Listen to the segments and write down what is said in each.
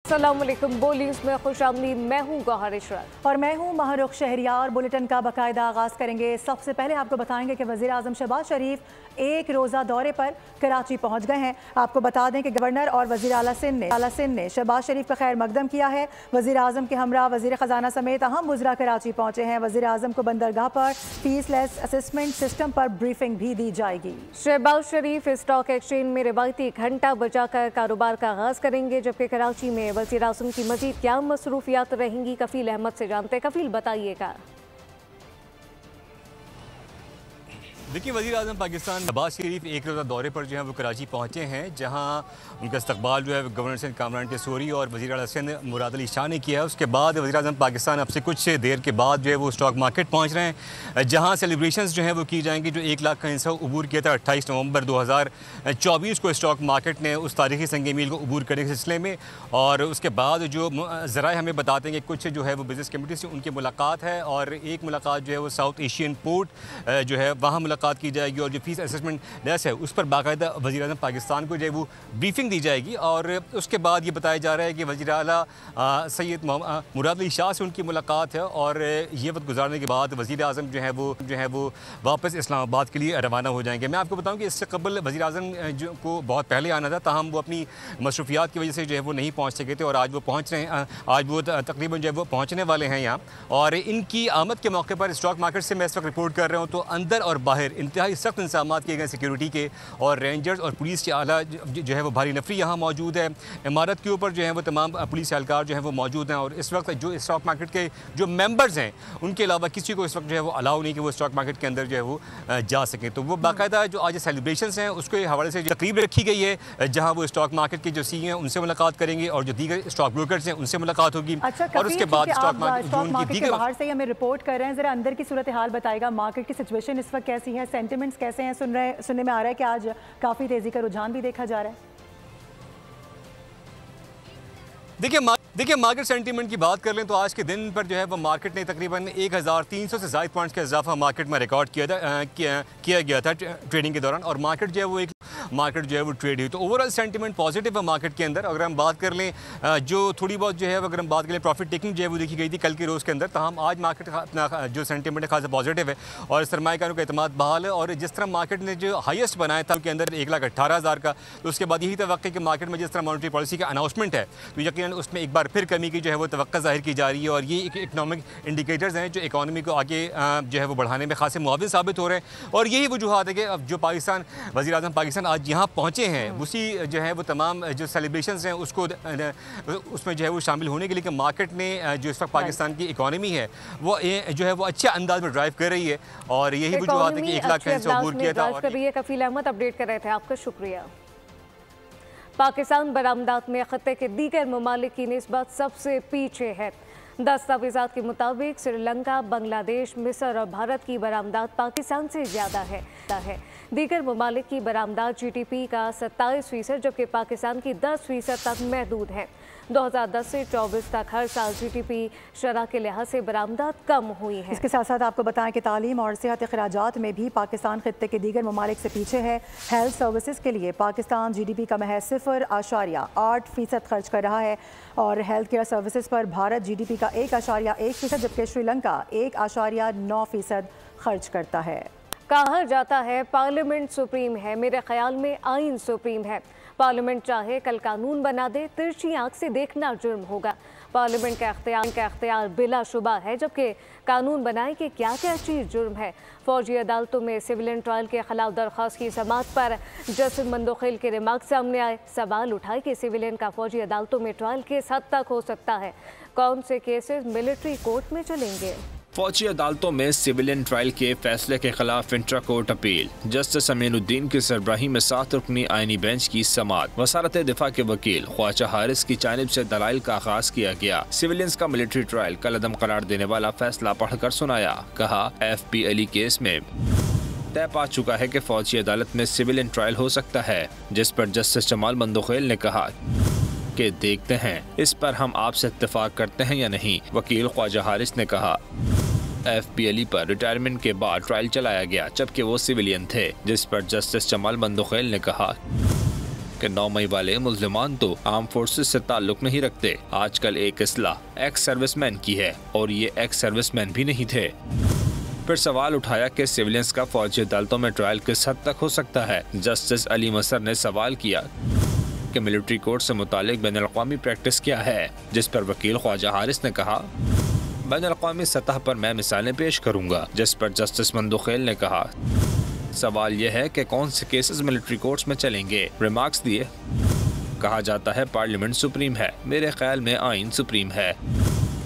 अस्सलामुअलैकुम। बोल न्यूज़ में खुशामदीद। मैं हूँ गौहर इशरत और मैं हूँ महरुख शहरियार। बुलेटिन का बाकायदा आगाज़ करेंगे। सबसे पहले आपको बताएंगे कि वज़ीर आज़म शहबाज शरीफ एक रोज़ा दौरे पर कराची पहुँच गए हैं। आपको बता दें कि गवर्नर और वज़ीर आला सिंध ने शहबाज शरीफ का खैर मकदम किया है। वज़ीर आज़म के हमरा वज़ीर ख़जाना समेत अहम वज़रा कराची पहुँचे हैं। वज़ीर आज़म को बंदरगाह पर फीसलेस असेसमेंट सिस्टम पर ब्रीफिंग भी दी जाएगी। शहबाज शरीफ स्टॉक एक्सचेंज में रिवायती घंटा बजाकर कारोबार का आगाज़ करेंगे, जबकि कराची में वज़ीर आज़म की मज़ीद क्या मसरूफियात रहेंगी, कफील अहमद से जानते हैं। कफील बताइएगा। देखिए, वज़ीर आज़म पाकिस्तान शहबाज शरीफ एक रोज़ा दौरे पर जो है वो कराची पहुँचे हैं, जहाँ उनका इस्तकबाल जो है गवर्नर सिंध कामरान टेसूरी और वज़ीर आला सिंध मुराद अली शाह ने किया है। उसके बाद वज़ीर आज़म पाकिस्तान अब से कुछ देर के बाद जो है वो स्टॉक मार्केट पहुँच रहे हैं, जहाँ सेलिब्रेशंस जो हैं वो की जाएंगी। जो 1 लाख का हिस्सा अबूर किया था 28 नवंबर 2024 को स्टॉक मार्केट ने उस तारीखी संग मील को अबूर करने के सिलसिले में। और उसके बाद जो ज़राए हमें बताते हैं कि कुछ जो है वो बिज़नेस कमेटी से उनकी मुलाकात है, और एक मुलाकात जो है वो साउथ एशियन पोर्ट जो है वहाँ मुलाकात की जाएगी, और जो फीस असेसमेंट डेस्क है उस पर बाकायदा वज़ीर आज़म पाकिस्तान को जो है वो ब्रीफिंग दी जाएगी। और उसके बाद ये बताया जा रहा है कि वज़ीर आला सैयद मुराद अली शाह से उनकी मुलाकात है, और ये वक्त गुजारने के बाद वज़ीर आज़म जो है वो वापस इस्लामाबाद के लिए रवाना हो जाएंगे। मैं आपको बताऊँ कि इससे कबल वज़ीर आज़म को बहुत पहले आना था, ताहम वो अपनी मसरूफियात की वजह से जो है वो नहीं पहुँच सके थे, और आज वो पहुँच रहे हैं। आज वो तकरीबन जो है वो पहुँचने वाले हैं यहाँ। और इनकी आमद के मौके पर स्टॉक मार्केट से मैं इस वक्त रिपोर्ट कर रहा हूँ, तो अंदर और बाहर इंतहाई सख्त इंतजाम किए गए सिक्योरिटी के, और रेंजर्स और पुलिस के आला जो है वो भारी नफरी यहाँ मौजूद है। इमारत के ऊपर जो है वो तमाम पुलिस एहलकार जो है वो मौजूद हैं, और इस वक्त जो स्टॉक मार्केट के जो मेंबर्स हैं उनके अलावा किसी को इस वक्त जो है वो अलाउ नहीं कि वो स्टॉक मार्केट के अंदर जो है वो जा सकें। तो वो बाकायदा जो आज सेलिब्रेशंस हैं उसके हवाले से तकरीब रखी गई है, जहाँ वो स्टॉक मार्केट के जो सी हैं उनसे मुलाकात करेंगे, और जो दीगर स्टॉक ब्रोकर्स हैं उनसे मुलाकात होगी। और उसके बाद स्टॉक मार्केट के बाहर से हमें रिपोर्ट कर रहे हैं, जरा अंदर की सूरत हाल बताएगा। मार्केट की सिचुएशन इस वक्त कैसी है, सेंटिमेंट्स कैसे हैं? सुनने में आ रहा है कि आज काफी तेजी का रुझान भी देखा जा रहा है। देखिए, मार्केट सेंटीमेंट की बात कर लें तो आज के दिन पर जो है वो मार्केट ने तकरीबन 1300 से ज़ायद पॉइंट्स का इजाफा मार्केट में रिकॉर्ड किया गया था ट्रेडिंग के दौरान, और मार्केट जो है वो ट्रेड हुई। तो ओवरऑल सेंटीमेंट पॉजिटिव है मार्केट के अंदर। अगर हम बात कर लें जो थोड़ी बहुत जो है अगर हम बात कर लें प्रॉफिट टेकिंग जो है वो देखी गई थी कल के रोज़ के अंदर, तमाम आज मार्केट अपना जो सेंटीमेंट है खासा पॉजिटिव है, और सरमाएकारों का एतमाद बहाल है। और जिस तरह मार्केट ने जो हाईएस्ट बनाया था उसके अंदर 1,18,000 का, तो उसके बाद यही तवक्को कि मार्केट में जिस तरह मॉनेटरी पॉलिसी का अनाउंसमेंट है तो यकीनन उसमें एक बार फिर कमी की जो है वो तवक्को जाहिर की जा रही है। और ये एक इकनॉमिक इंडिकेटर्स हैं जो इकॉनमी को आगे जो है वो बढ़ाने में खासे मुआविन साबित हो रहे हैं। और यही वजूहत है कि अब जो पाकिस्तान वज़ीर आज़म पाकिस्तान आज यहाँ पहुँचे हैं, उसी जो है वो तमाम जो सेलिब्रेशंस हैं उसको उसमें जो है वो शामिल होने के लिए कि मार्केट ने जो इस वक्त पाकिस्तान की इकॉनमी है वो जो है वो अच्छे अंदाज में ड्राइव कर रही है, और यही वजूहत है कि 1 लाख का हिस्सा अबूर किया था। कफील अहमद अपडेट कर रहे थे, आपका शुक्रिया। पाकिस्तान बरामदात में खत्ते के दीगर ममालिक की निस्बत सबसे पीछे है। दस्तावेज़ात के मुताबिक श्रीलंका, बांग्लादेश, मिस्र और भारत की बरामदात पाकिस्तान से ज़्यादा है। दीगर ममालिक की बरामदात GDP का 27%, जबकि पाकिस्तान की 10% तक महदूद है। 2010 से 24 तक हर साल GDP शरह के लिहाज से बरामदात कम हुई है। इसके साथ साथ आपको बताएं कि तालीम और सेहत अखराजात में भी पाकिस्तान खित्ते के दीगर ममालिक से पीछे है। हेल्थ सर्विसेज के लिए पाकिस्तान GDP का महज 0.8% खर्च कर रहा है, और हेल्थ केयर सर्विसेज पर भारत GDP का 1.1%, जबकि श्रीलंका 1.9% खर्च करता है। कहा जाता है पार्लियामेंट सुप्रीम है, मेरे ख्याल में आइन सुप्रीम है। पार्लियामेंट चाहे कल कानून बना दे, तिरछी आंख से देखना जुर्म होगा। पार्लियामेंट का इख्तियार बिलाशुबा है, जबकि कानून बनाए कि क्या क्या चीज़ जुर्म है। फौजी अदालतों में सिविलियन ट्रायल के खिलाफ दरख्वास्त की समाअत पर जस्टिस मंदोखिल के रिमार्क सामने आए। सवाल उठाए कि सिविलियन का फौजी अदालतों में ट्रायल किस हद तक हो सकता है, कौन से केसेस मिलिट्री कोर्ट में चलेंगे। फौजी अदालतों में सिविलियन ट्रायल के फैसले के खिलाफ intra court appeal. Justice Aminuddin की सरबराही में 7 रुकनी आईनी बेंच की समाअत। वजारत दिफा के वकील ख्वाजा हारिस की जानिब से दलाइल का आगाज किया गया। सिविलियंस का मिलिट्री ट्रायल कल अदम करार देने वाला फैसला पढ़कर सुनाया। कहा FP अली केस में तय पा चुका है कि फौजी अदालत में सिविलियन ट्रायल हो सकता है, जिस पर जस्टिस जमाल मंदोखेल ने कहा कि देखते हैं इस पर हम आपसे इत्तेफाक करते हैं या नहीं। वकील ख्वाजा हारिस ने कहा FP अली पर रिटायरमेंट के बाद ट्रायल चलाया गया, जबकि वो सिविलियन थे, जिस पर जस्टिस जमाल मंदोखेल ने कहा कि 9 मई वाले मुल्ज़िमान तो आर्म फोर्सेस से ताल्लुक नहीं रखते। आजकल एक इस्लाह एक्स सर्विसमैन की है और ये एक्स सर्विसमैन भी नहीं थे। फिर सवाल उठाया कि सिविलियंस का फौजी अदालतों में ट्रायल किस हद तक हो सकता है। जस्टिस अली मसर ने सवाल किया कि मिलिट्री कोर्ट से मुतालिक बैनुल अक़वामी प्रैक्टिस क्या है, जिस पर वकील ख्वाजा हारिस ने कहा बैनुल अक़वामी सतह पर मैं मिसालें पेश करूंगा, जिस पर जस्टिस मंदुखेल ने कहा सवाल यह है कि कौन से केसेस मिलिट्री कोर्ट्स में चलेंगे। रिमार्क्स दिए, कहा जाता है पार्लियामेंट सुप्रीम है, मेरे ख्याल में आइन सुप्रीम है।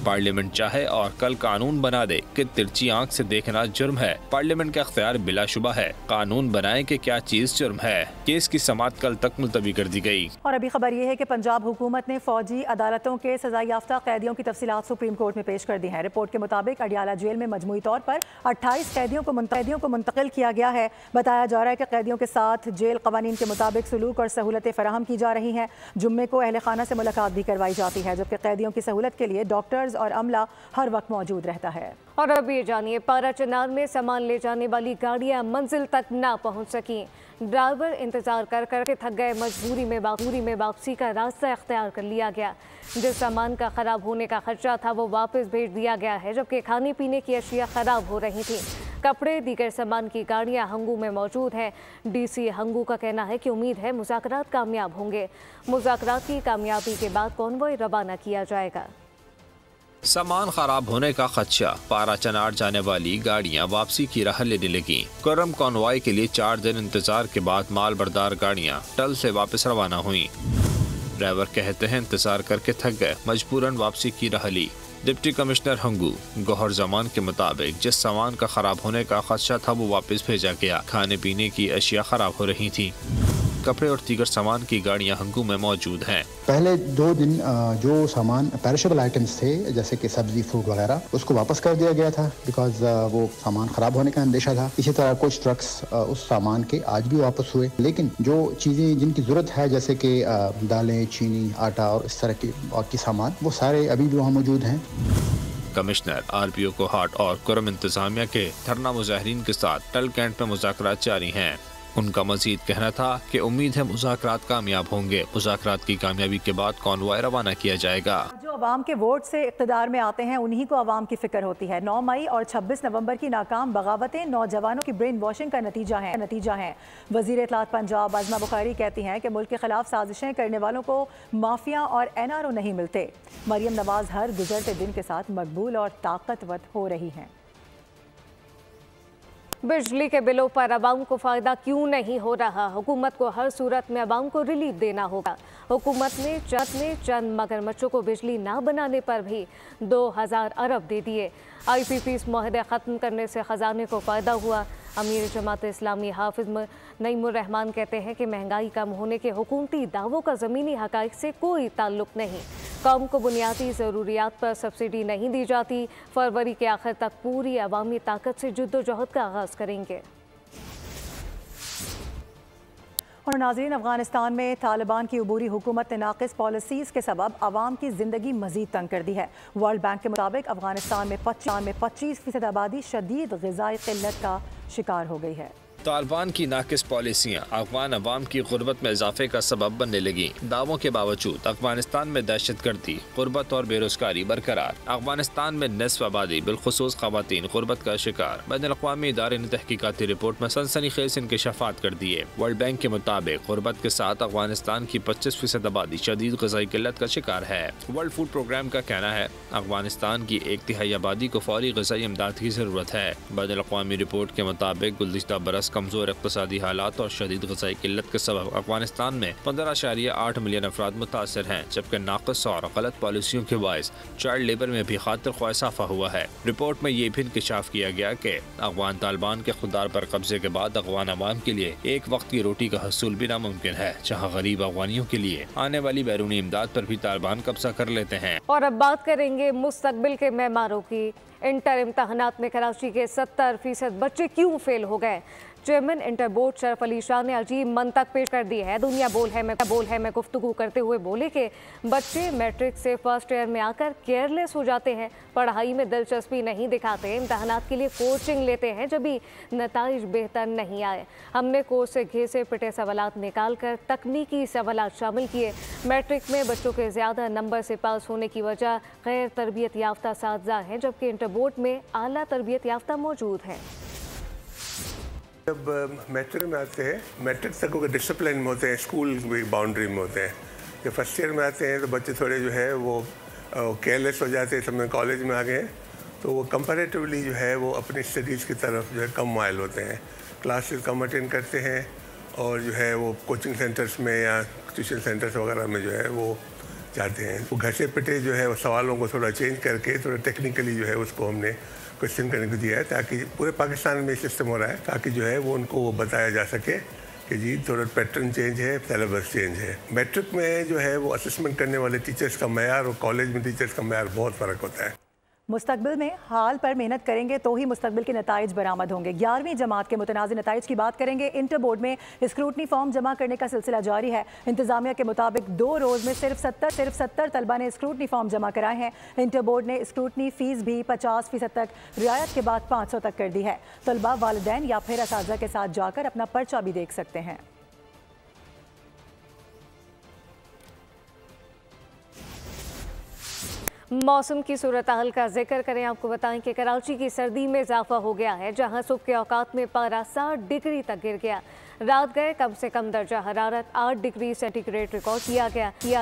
पार्लियामेंट चाहे और कल कानून बना दे कि तिरछी आंख से देखना जुर्म है। पार्लियामेंट का इख्तियार बिलाशुबा है, कानून बनाए कि क्या चीज जुर्म है। केस की समाअत कल तक मुलतवी कर दी गई। और अभी खबर ये है कि पंजाब हुकूमत ने फौजी अदालतों के सजा याफ्ता कैदियों की तफसीलात सुप्रीम कोर्ट में पेश कर दी है। रिपोर्ट के मुताबिक अडियाला जेल में मजमूई तौर पर 28 कैदियों को मुंतकिल किया गया है। बताया जा रहा है कि कैदियों के साथ जेल कवानीन के मुताबिक सलूक और सहूलतें फराहम की जा रही हैं। जुम्मे को अहले खाना से मुलाकात भी करवाई जाती है, जबकि कैदियों की सहूलत के लिए डॉक्टर्स और अमला हर वक्त मौजूद रहता है। और अब ये जानिए, पारा चनार में सामान ले जाने वाली गाड़ियां मंजिल तक ना पहुंच सकी। ड्राइवर इंतजार कर करके थक गए। मजबूरी में वापसी का रास्ता इख्तियार कर लिया गया। जिस सामान का खराब होने का खर्चा था वो वापस भेज दिया गया है, जबकि खाने पीने की अशिया खराब हो रही थी। कपड़े दीगर सामान की गाड़ियां हंगू में मौजूद हैं। डीसी हंगू का कहना है कि उम्मीद है मुज़ाकरात कामयाब होंगे। मुज़ाकरात की कामयाबी के बाद कॉन्वॉय रवाना किया जाएगा। सामान खराब होने का खदशा, पारा चनार जाने वाली गाड़ियां वापसी की राह लेने लगी। करम कॉन्वॉय के लिए 4 दिन इंतजार के बाद माल बरदार गाड़ियां टल से वापस रवाना हुई। ड्राइवर कहते हैं इंतजार करके थक गए, मजबूरन वापसी की राह ली। डिप्टी कमिश्नर हंगू गौहर जमान के मुताबिक जिस सामान का खराब होने का खदशा था वो वापस भेजा गया। खाने पीने की अशिया खराब हो रही थी। कपड़े और दीगर सामान की गाड़ियां हंगू में मौजूद हैं। पहले 2 दिन जो सामान पेरिशेबल आइटम्स थे जैसे कि सब्जी फ्रूट वगैरह उसको वापस कर दिया गया था, बिकॉज वो सामान खराब होने का अंदेशा था। इसी तरह कुछ ट्रक्स उस सामान के आज भी वापस हुए, लेकिन जो चीज़ें जिनकी ज़रूरत है जैसे कि दालें, चीनी, आटा और इस तरह के बाकी सामान वो सारे अभी भी वहाँ मौजूद हैं। कमिश्नर RPO कोहाट और कुरम इंतजामिया के धरना मुजाहिरीन के साथ टल कैंट में मुज़ाकरात जारी हैं। उनका मजीद कहना था कि उम्मीद है मुज़ाकरात कामयाब होंगे। मुज़ाकरात की कामयाबी के बाद कॉन्वॉय रवाना किया जाएगा। जो अवाम के वोट से इक़्तिदार में आते हैं उन्हीं को अवाम की फिक्र होती है। 9 मई और 26 नवंबर की नाकाम बगावतें नौजवानों की ब्रेन वॉशिंग का नतीजा है। वज़ीर इत्तलात पंजाब आज़मा बुखारी कहती हैं कि मुल्क के खिलाफ साजिशें करने वालों को माफिया और NRO नहीं मिलते। मरियम नवाज हर गुजरते दिन के साथ मकबूल और ताकतवर हो रही हैं। बिजली के बिलों पर आवाम को फ़ायदा क्यों नहीं हो रहा? हुकूमत को हर सूरत में आवाम को रिलीफ देना होगा। हुकूमत ने चंद मगरमच्छों को बिजली ना बनाने पर भी 2000 अरब दे दिए। IPP's मुआहदे ख़त्म करने से ख़जाने को फ़ायदा हुआ। अमीर जमात इस्लामी हाफिज नईमुर रहमान कहते हैं कि महंगाई कम होने के हुकूमती दावों का ज़मीनी हक़ाइक़ से कोई ताल्लुक नहीं। कौम को बुनियादी ज़रूरियात पर सब्सिडी नहीं दी जाती। फरवरी के आखिर तक पूरी अवामी ताकत से जद्दोजहद का आगाज़ करेंगे। और नाज़रीन, अफगानिस्तान में तालिबान की अबूरी हुकूमत ने नाक़िस पॉलिसीज़ के सबब आवाम की ज़िंदगी मज़ीद तंग कर दी है। वर्ल्ड बैंक के मुताबिक अफगानिस्तान में 25% आबादी शदीद ग़िज़ाई क़िल्लत का शिकार हो गई है। तालिबान की नाकिस पॉलिसियाँ अफगान अवाम की गुर्बत में इजाफे का सबब बनने लगी। दावों के बावजूद अफगानिस्तान में दहशतगर्दी, गुर्बत और बेरोजगारी बरकरार। अफगानिस्तान में निस्फ आबादी बिलखुसूस ख़वातीन गुर्बत का शिकार। बैनुल-अक़वामी इदारे ने तहकीकाती रिपोर्ट में सनसनीखेज़ इंकशाफात कर दिए। वर्ल्ड बैंक के मुताबिक गुर्बत के साथ अफगानिस्तान की 25% आबादी शदीद ग़िज़ाई किल्लत का शिकार है। वर्ल्ड फूड प्रोग्राम का कहना है अफगानिस्तान की 1/3 आबादी को फौरी ग़िज़ाई इमदाद की ज़रूरत है। बैनुल-अक़वामी रिपोर्ट के मुताबिक गुज़िश्ता बरस कमजोर इक़्तिसादी हालात और शदीद ग़िज़ाई किल्लत के सबब अफगानिस्तान में 15.8 मिलियन अफराद मुतासर हैं, जबकि नाक़िस और गलत पॉलिसियों के बायस चाइल्ड लेबर में भी खातिर ख्वाह इज़ाफ़ा हुआ है। रिपोर्ट में ये भी इंकशाफ किया गया कि अफगान तालिबान के इक़्तिदार पर कब्जे के बाद अफगान अवाम के लिए एक वक्त की रोटी का हसूल भी नामुमकिन है, जहाँ गरीब अफगानियों के लिए आने वाली बैरूनी इमदाद पर भी तालिबान कब्जा कर लेते हैं। और अब बात करेंगे मुस्तकबिल के मेमारों की। इंटर इम्तहानात में कराची के 70% बच्चे क्यों फेल हो गए? Chairman inter board Sharaf Ali Shah ने अजीब मंतक पेश कर दी है। दुनिया बोल है मैं गुफ्तगू करते हुए बोले कि बच्चे मैट्रिक से फर्स्ट ईयर में आकर केयरलेस हो जाते हैं, पढ़ाई में दिलचस्पी नहीं दिखाते, इम्तहानात के लिए कोचिंग लेते हैं, जब भी नताइज बेहतर नहीं आए। हमने कोर्स से घिसे पिटे सवालात निकाल कर तकनीकी सवालात शामिल किए। मैट्रिक में बच्चों के ज़्यादा नंबर से पास होने की वजह गैर तरबियत याफ्ता असातिज़ा हैं, जबकि इंटर बोर्ड में आला तरबियत याफ्ता मौजूद हैं। जब मैट्रिक में आते हैं, मैट्रिक तक वो डिसिप्लिन में होते हैं, स्कूल बाउंड्री में होते हैं। जब फर्स्ट ईयर में आते हैं तो बच्चे थोड़े जो है वो केयरलेस हो जाते हैं। सब में कॉलेज में आ गए तो वो कंपैरेटिवली जो है वो अपनी स्टडीज़ की तरफ जो है कम माइल होते हैं, क्लासेस कम अटेंड करते हैं और जो है वो कोचिंग सेंटर्स में या ट्यूशन सेंटर्स वगैरह में जो है वो जाते हैं। वो घर से पिटे जो है वो सवालों को थोड़ा चेंज करके थोड़ा टेक्निकली जो है उसको हमने क्वेश्चन करने को दिया है, ताकि पूरे पाकिस्तान में सिस्टम हो रहा है ताकि जो है वो उनको वो बताया जा सके कि जी थोड़ा पैटर्न चेंज है, सिलेबस चेंज है। मैट्रिक में जो है वो असेसमेंट करने वाले टीचर्स का मयार और कॉलेज में टीचर्स का मयार बहुत फ़र्क होता है। मुस्तकबिल में हाल पर मेहनत करेंगे तो ही मुस्तकबिल के नताइज बरामद होंगे। 11वीं जमात के मुतनाज़ नताइज की बात करेंगे। इंटर बोर्ड में स्क्रूटनी फॉर्म जमा करने का सिलसिला जारी है। इंतजामिया के मुताबिक 2 रोज़ में सिर्फ 70 तलबा ने स्क्रूटनी फॉर्म जमा कराए हैं। इंटर बोर्ड ने स्क्रूटनी फ़ीस भी 50% तक रियायत के बाद 500 तक कर दी है। तलबा वालिदैन या फिर असातिज़ा के साथ जाकर अपना पर्चा भी देख सकते हैं। मौसम की सूरत हाल का जिक्र करें, आपको बताएं कि कराची की सर्दी में इजाफा हो गया है, जहां सुबह के औकात में पारा 60 डिग्री तक गिर गया। रात गए कम से कम दर्जा हरारत 8 डिग्री सेंटीग्रेड रिकॉर्ड किया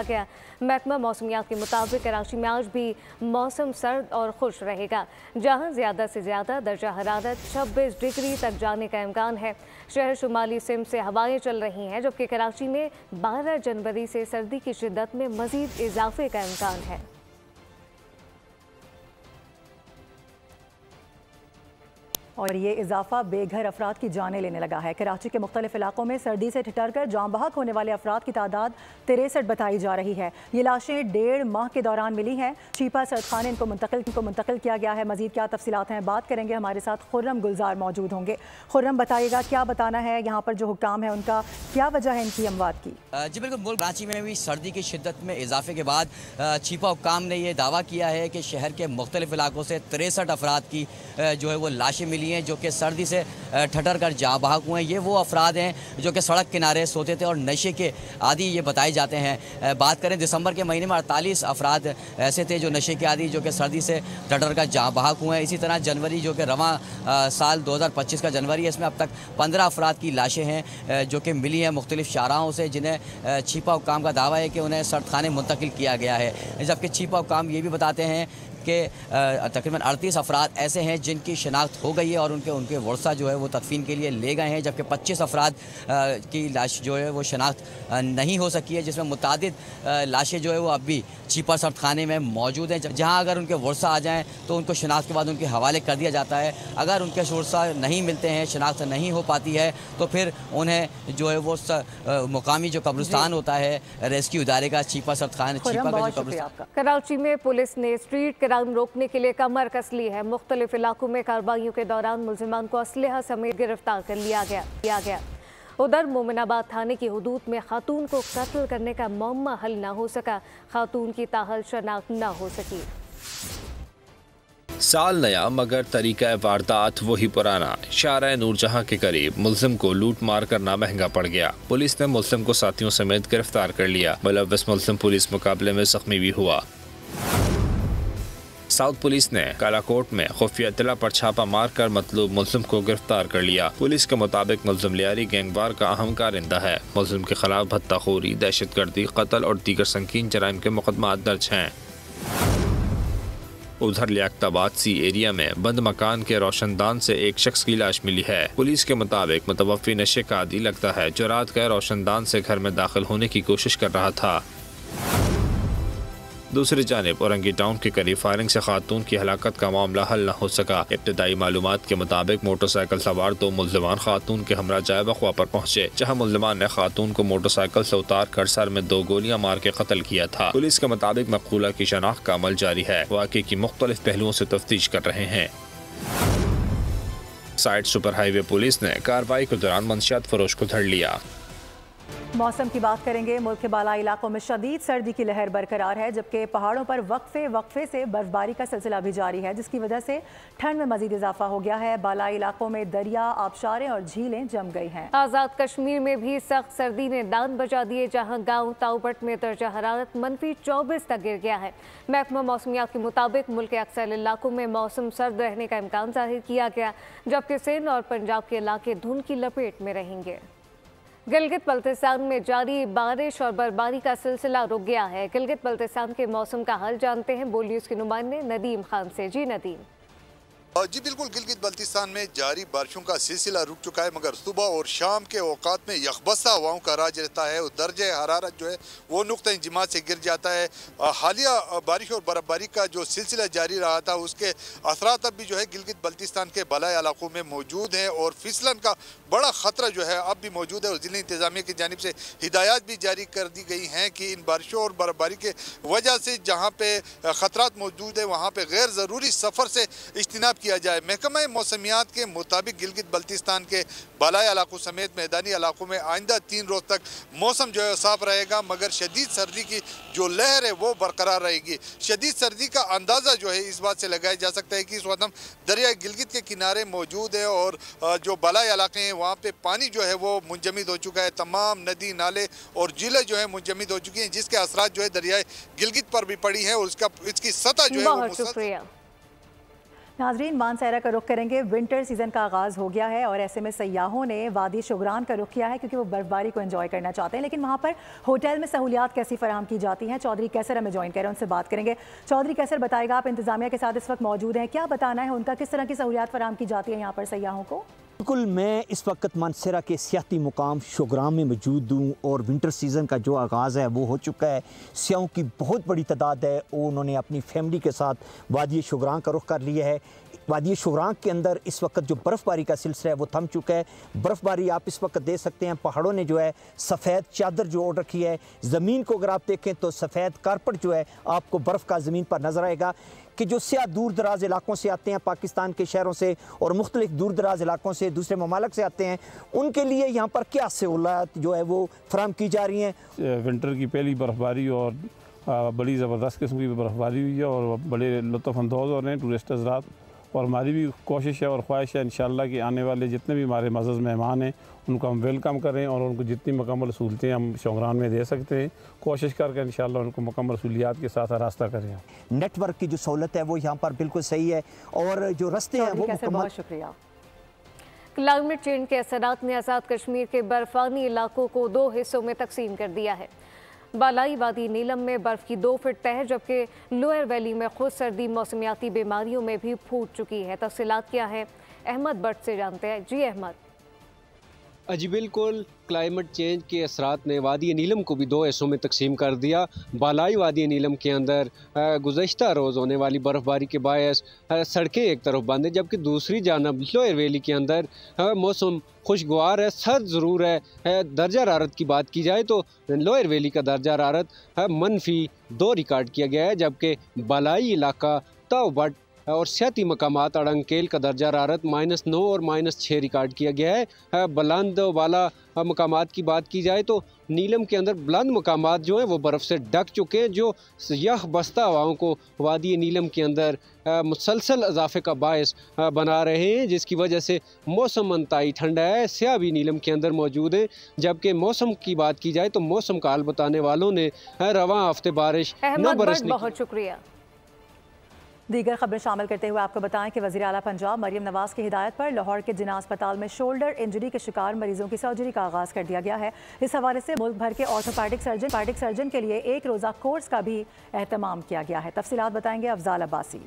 गया। महकमा मौसमियात के मुताबिक कराची में आज भी मौसम सर्द और खुश रहेगा, जहां ज़्यादा से ज़्यादा दर्जा हरारत 26 डिग्री तक जाने का इम्कान है। शहर शुमाली सिम से हवाएं चल रही हैं, जबकि कराची में 12 जनवरी से सर्दी की शिद्दत में मज़ीद इजाफे का इम्कान है। और ये इजाफा बेघर अफराद की जानें लेने लगा है। कराची के मुख्तलिफ इलाकों में सर्दी से ठिठर कर जाँ बहक होने वाले अफराद की तादाद 63 बताई जा रही है। ये लाशें 1.5 माह के दौरान मिली हैं। चीपा सर्दखाने इनको मुंतकिल किया गया है। मजीद क्या तफसीलात हैं, बात करेंगे। हमारे साथ खुर्रम गुलजार मौजूद होंगे। खुर्रम, बताइएगा क्या बताना है, यहाँ पर जो हुक्काम है उनका क्या वजह है इनकी अमवात की? जी बिल्कुल, मुल्क कराची में भी सर्दी की शिद्दत में इजाफे के बाद चीपा हुक्काम ने यह दावा किया है कि शहर के मुख्तलिफ इलाकों से 63 अफराद की जो है वो लाशें मिली हैं, जो कि सर्दी से ठठर कर जाँ बहक हुए हैं। ये वो अफराद हैं जो कि सड़क किनारे सोते थे और नशे के आदि ये बताए जाते हैं। बात करें दिसंबर के महीने में 48 अफराद ऐसे थे जो नशे के आदि, जो कि सर्दी से ठठर कर जाँ बहक हुए हैं। इसी तरह जनवरी, जो कि रवां साल 2025 का जनवरी है, इसमें अब तक 15 अफराद की लाशें हैं जो कि मिली हैं मुख्तलिफ शाहराहों से, जिन्हें छिपा हुक्काम का दावा है कि उन्हें सर्दखाने मुंतकिल किया गया है। जबकि छिपा हुक्काम ये भी बताते हैं कि तकरीबन 38 अफराद ऐसे हैं जिनकी शिनाख्त हो गई है और उनके वर्सा जो है वो तदफीन के लिए ले गए हैं, जबकि 25 अफराद की लाश जो है वो शिनाख्त नहीं हो सकी है, जिसमें मुतादिद लाशें जो है वो अब भी चीपा सर्दखाने में मौजूद हैं, जहां अगर उनके वर्सा आ जाएं तो उनको शिनाख्त के बाद उनके हवाले कर दिया जाता है। अगर उनके वर्सा नहीं मिलते हैं, शिनाख्त नहीं हो पाती है, तो फिर उन्हें जो है वो मुकामी जो कब्रिस्तान होता है रेस्क्यू इदारे का, चीपा सर्दखाना चीपा का जो कब्रिस्तान। कराची में पुलिस ने स्ट्रीट क्राइम रोकने के लिए कमर कस ली है। मुख्तलिफ इलाकों में कार्रवाइयों के दौरान मुलजिमान को असलहा समेत गिरफ्तार कर लिया गया। उधर मोमिनाबाद थाने की हुदूद में खातून को कत्ल करने का मामला हल न हो सका। खातून की ताहल शनाख्त न हो सकी। साल नया मगर तरीका वारदात वही पुराना। शारा नूरजहां के करीब मुल्जिम को लूट मार करना महंगा पड़ गया। पुलिस ने मुल्जिम को साथियों समेत गिरफ्तार कर लिया। मुलव्वस मुल्जिम पुलिस मुकाबले में जख्मी भी हुआ। साउथ पुलिस ने कालाकोट में खुफिया इत्तला पर छापा मारकर मतलूब मुल्जिम को गिरफ्तार कर लिया। पुलिस के मुताबिक मुल्जिम लियारी गैंगवार का अहम कारिंदा है। मुल्जिम के खिलाफ भत्ताखोरी, दहशतगर्दी, कत्ल और दीगर संगीन जराइम के मुकदमा दर्ज हैं। उधर लियाकताबाद सी एरिया में बंद मकान के रोशनदान से एक शख्स की लाश मिली है। पुलिस के मुताबिक मुतवफ़्फ़ी नशे का आदी लगता है, जो रात गए रोशनदान से घर में दाखिल होने की कोशिश कर रहा था। दूसरी जानिब औरंगी टाउन के करीब फायरिंग से खातून की हलाकत का मामला हल न हो सका। इब्तदाई मालूमात के मुताबिक मोटरसाइकिल सवार 2 मुल्जिमान खातून के हमरा जाए वक़्वा पर पहुँचे, जहाँ मुल्जिमान ने खातून को मोटरसाइकिल से उतार कर सर में 2 गोलियां मार के कत्ल किया था। पुलिस के मुताबिक मक़बूला की शनाख्त का अमल जारी है। वाक़े की मुख्तलिफ पहलुओं से तफ्तीश कर रहे हैं। साइड सुपर हाईवे पुलिस ने कार्रवाई के दौरान मंशियात फरोश को धर लिया। मौसम की बात करेंगे। मुल्क के बालाई इलाकों में शदीद सर्दी की लहर बरकरार है, जबकि पहाड़ों पर वक्फे से बर्फबारी का सिलसिला भी जारी है, जिसकी वजह से ठंड में मजीद इजाफा हो गया है। बालाई इलाकों में दरिया, आबशारें और झीलें जम गई हैं। आज़ाद कश्मीर में भी सख्त सर्दी ने दांत बजा दिए, जहां गांव ताउबट में दर्जा हरारत -24 तक गिर गया है। महकमा मौसमियात के मुताबिक मुल्क के अक्सर इलाकों में मौसम सर्द रहने का इम्कान जाहिर किया गया, जबकि सिंध और पंजाब के इलाके धुंध की लपेट में रहेंगे। गिलगित बल्तिस्तान में जारी बारिश और बर्फबारी का सिलसिला रुक गया है। गिलगित बल्तिस्तान के मौसम का हाल जानते हैं बोल न्यूज़ के नुमाइंदे नदीम खान से। जी नदीम। जी बिल्कुल, गिलगित बल्तिस्तान में जारी बारिशों का सिलसिला रुक चुका है, मगर सुबह और शाम के औकात में यकबस्ता हवाओं का राज रहता है और दर्जे हरारत जो है वो नुक्ता इंजमात से गिर जाता है। हालिया बारिश और बर्फबारी का जो सिलसिला जारी रहा था उसके असरात अब भी जो है गिलगित बल्तिस्तान के बलाई इलाकों में मौजूद हैं और फिसलन का बड़ा ख़तरा जो है अब भी मौजूद है और ज़िला इंतज़ामिया की जानिब से हिदायत भी जारी कर दी गई हैं कि इन बारिशों और बर्फबारी के वजह से जहाँ पे ख़तरात मौजूद है वहाँ पे गैर ज़रूरी सफ़र से इज्तिनाब किया जाए। महकमा मौसमियात के मुताबिक गिलगित बल्तिस्तान के बालाई इलाकों समेत मैदानी इलाकों में आइंदा 3 रोज़ तक मौसम जो है साफ रहेगा, मगर शदीद सर्दी की जो लहर है वो बरकरार रहेगी। शदीद सर्दी का अंदाज़ा जो है इस बात से लगाया जा सकता है कि इस वक्त हम दरिया गिलगित के किनारे मौजूद है और जो बालाई इलाके हैं वहाँ पे पानी जो है वो मुंजमद हो चुका है। तमाम नदी नाले और झीलें जो है मुंजमद हो चुकी हैं, जिसके असरात जो है दरिया गिलगित पर भी पड़ी है और इसकी सतह जो है वो नाजरीन मानसहरा का रुख करेंगे। विंटर सीज़न का आगाज़ हो गया है और ऐसे में सयाहों ने वादी शुगरान का रुख किया है, क्योंकि वो बर्फबारी को एंजॉय करना चाहते हैं। लेकिन वहाँ पर होटल में सहूलियात कैसी फराहम की जाती हैं, चौधरी कैसर हमें ज्वाइन करें, उनसे बात करेंगे। चौधरी कैसर बताएगा, आप इंतजामिया के साथ इस वक्त मौजूद हैं, क्या बताना है उनका, किस तरह की सहूलियात फराहम की जाती है यहाँ पर सयाहों को? बिल्कुल, मैं इस वक्त मानसहरा के सियाती मुकाम शुगरान में मौजूद हूँ और विंटर सीज़न का जो आगाज़ है वो हो चुका है। सियाहों की बहुत बड़ी तादाद है, उन्होंने अपनी फैमिली के साथ वादी शुगरान का रुख कर लिया है। वादी शुगरान के अंदर इस वक्त जो बर्फ़बारी का सिलसिला है वो थम चुका है। बर्फ़बारी आप इस वक्त देख सकते हैं, पहाड़ों ने जो है सफ़ेद चादर जो ओढ़ रखी है। ज़मीन को अगर आप देखें तो सफ़ेद कारपेट जो है आपको बर्फ़ का ज़मीन पर नज़र आएगा कि जो सियाह दूर दराज इलाकों से आते हैं, पाकिस्तान के शहरों से और मुख्तलिफ दूर दराज इलाकों से, दूसरे ममालिक से आते हैं, उनके लिए यहाँ पर क्या सहूलत जो है वो फराहम की जा रही हैं? विंटर की पहली बर्फ़बारी और बड़ी ज़बरदस्त किस्म की बर्फ़बारी हुई है और बड़े लुत्फ़अंदोज़ हो रहे हैं टूरिस्ट हज़रात। और हमारी भी कोशिश है और ख्वाहिश है इंशाअल्लाह कि आने वाले जितने भी हमारे मज़ीद मेहमान हैं उनको हम वेलकम करें और उनको जितनी मुकम्मल सहूलतें हम शुगरान में दे सकते हैं कोशिश करके इंशाअल्लाह उनको मुकम्मल सहूलियात के साथ रास्ता करें। नेटवर्क की जो सहूलत है वो यहाँ पर बिल्कुल सही है और जो रास्ते हैं वो मुकम्मल। शुक्रिया। क्लाइमेट चेंज के असरात ने आज़ाद कश्मीर के बर्फानी इलाकों को 2 हिस्सों में तकसीम कर दिया है। बालाई वादी नीलम में बर्फ़ की 2 फीट तह, जबकि लोअर वैली में खुद सर्दी मौसमियाती बीमारियों में भी फूट चुकी है। तफसीलात क्या है, अहमद भट्ट से जानते हैं। जी अहमद। जी बिल्कुल, क्लाइमेट चेंज के असरात ने वादी नीलम को भी 2 हिस्सों में तकसीम कर दिया। बालाई वादी नीलम के अंदर गुज़श्ता रोज़ होने वाली बर्फ़बारी के बायस सड़कें एक तरफ बंद हैं, जबकि दूसरी जानब लोअर वैली के अंदर मौसम खुशगवार है, सर्द ज़रूर है। दर्जा हरारत की बात की जाए तो लोअर वैली का दर्जा हरारत -2 रिकॉर्ड किया गया है, जबकि बालाई इलाका ताउबट और सियाती मकामात अड़ंकेल का दर्जा हरारत -9 और -6 रिकॉर्ड किया गया है। बुलंद वाला मकामात की बात की जाए तो नीलम के अंदर बुलंद मकामात जो हैं वो बर्फ़ से ढक चुके हैं, जो यह बस्ता हवाओं को वादी नीलम के अंदर मुसलसल इजाफे का बायस बना रहे हैं, जिसकी वजह से मौसम इंतहाई ठंडा है। स्याह भी नीलम के अंदर मौजूद है। जबकि मौसम की बात की जाए तो मौसम का हाल बताने वालों ने रवां हफ्ते बारिश न बरसने। बहुत शुक्रिया। दीगर खबरें शामिल करते हुए आपको बताएं कि वज़ीर आला पंजाब मरियम नवाज़ की हिदायत पर लाहौर के जिन्ना अस्पताल में शोल्डर इंजरी के शिकार मरीजों की सर्जरी का आगाज़ कर दिया गया है। इस हवाले से मुल्क भर के ऑर्थोपैडिक सर्जन के लिए 1 रोज़ा कोर्स का भी एहतमाम किया गया है। तफसीलात बताएंगे अफजाल अब्बासी।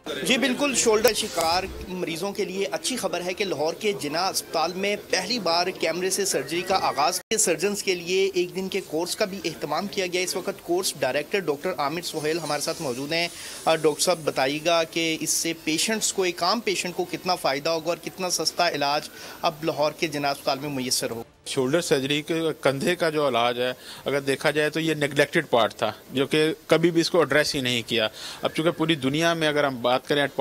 जी बिल्कुल, शोल्डर शिकार मरीजों के लिए अच्छी खबर है कि लाहौर के जिन्ना अस्पताल में पहली बार कैमरे से सर्जरी का आगाज़ के सर्जन्स के लिए एक दिन के कोर्स का भी एहतमाम किया गया। इस वक्त course director doctor Aamir Sohail हमारे साथ मौजूद हैं। डॉक्टर साहब बताइएगा कि इससे पेशेंट्स को, एक आम पेशेंट को कितना फ़ायदा होगा और कितना सस्ता इलाज अब लाहौर के जिन्ना अस्पताल में मुयस्सर होगा। शोल्डर सर्जरी के कंधे का जो इलाज है, अगर देखा जाए तो ये नेग्लेक्टेड पार्ट था जो कि कभी भी इसको एड्रेस ही नहीं किया। अब चूँकि पूरी दुनिया में अगर हम बात करें at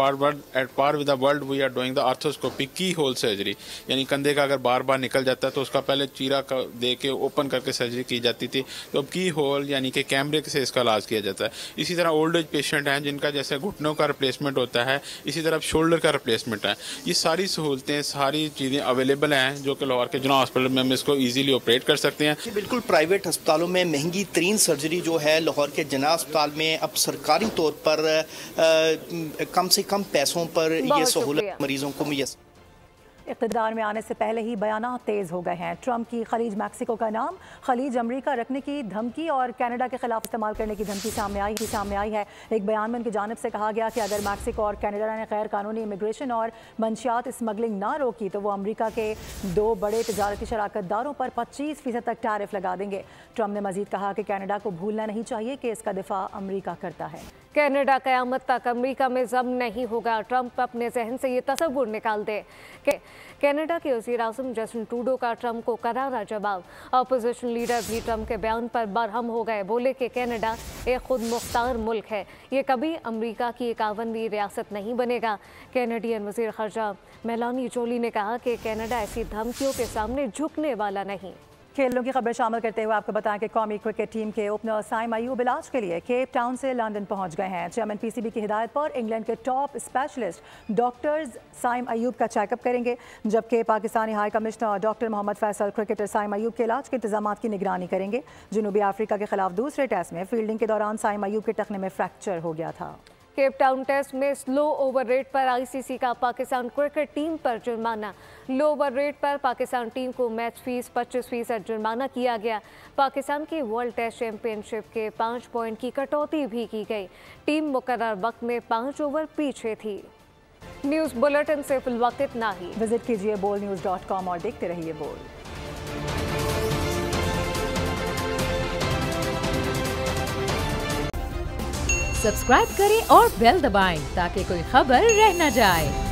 par with the world we are doing the arthroscopy keyhole surgery, यानी कंधे का अगर बार बार निकल जाता है तो उसका पहले चीरा दे के ओपन करके सर्जरी की जाती थी। तो अब की होल यानी कि कैमरे से इसका इलाज किया जाता है। इसी तरह ओल्ड एज पेशेंट हैं जिनका जैसे घुटनों का रिप्लेसमेंट होता है, इसी तरह शोल्डर का रिप्लेसमेंट है। ये सारी सहूलतें, सारी चीज़ें अवेलेबल हैं जो कि लाहौर के जिन्ना हॉस्पिटल में हम इसको ईजीली ऑपरेट कर सकते हैं। बिल्कुल, प्राइवेट अस्पतालों में महंगी तरीन सर्जरी जो है लाहौर के जिन्ना अस्पताल में अब सरकारी तौर पर कम से कम पैसों पर ये सहूलत मरीजों को मुयस्सर। इक़्तिदार में आने से पहले ही बयानात तेज़ हो गए हैं। ट्रंप की खलीज मैक्सिको का नाम खलीज अमरीका रखने की धमकी और कनाडा के खिलाफ इस्तेमाल करने की धमकी सामने आई है। एक बयान में उनकी जानिब से कहा गया कि अगर मैक्सिको और कनाडा ने गैर कानूनी इमिग्रेशन और मंशियात स्मगलिंग ना रोकी तो वो अमरीका के 2 बड़े तजारती शराकतदारों पर 25% तक टैरिफ लगा देंगे। ट्रंप ने मजीद कहा कि कनाडा को भूलना नहीं चाहिए कि इसका दिफा अमरीका करता है। कनाडा क़यामत तक अमेरिका में जम नहीं होगा। ट्रंप अपने जहन से ये तसव्वुर निकाल दे कि कनाडा के वज़ीर-ए-आज़म जस्टिन ट्रूडो का ट्रंप को करारा जवाब। अपोजिशन लीडर भी ट्रंप के बयान पर बरहम हो गए। बोले कि कनाडा एक खुद मुख्तार मुल्क है, ये कभी अमेरिका की 51वीं रियासत नहीं बनेगा। कैनेडियन वज़ीर ख़ारजा मेलानी जोली ने कहा कि कनाडा ऐसी धमकियों के सामने झुकने वाला नहीं। खेलों की खबर शामिल करते हुए आपको बताएं कि कौमी क्रिकेट टीम के ओपनर साइम अयूब इलाज के लिए केप टाउन से लंदन पहुंच गए हैं। चेयरमैन पीसीबी की हिदायत पर इंग्लैंड के top specialist doctors Saim Ayub का चेकअप करेंगे, जबकि पाकिस्तानी high commissioner doctor Mohammad Faisal cricketer Saim Ayub के इलाज के इंतजाम की निगरानी करेंगे। जनूबी अफ्रीका के खिलाफ दूसरे टेस्ट में फील्डिंग के दौरान साइम अयूब के टखने में फ्रैक्चर हो गया था। केप टाउन टेस्ट में स्लो ओवर रेट पर आईसीसी का पाकिस्तान क्रिकेट टीम पर जुर्माना। लो ओवर रेट पर पाकिस्तान टीम को मैच फीस 25% जुर्माना किया गया। पाकिस्तान की वर्ल्ड टेस्ट चैंपियनशिप के 5 पॉइंट की कटौती भी की गई। टीम मुकर्रर वक्त में 5 ओवर पीछे थी। न्यूज़ बुलेटिन से फिलवक्त इतना ही। विजिट कीजिए bolnews.com और देखते रहिए बोल। सब्सक्राइब करें और बेल दबाएं ताकि कोई खबर रह न जाए।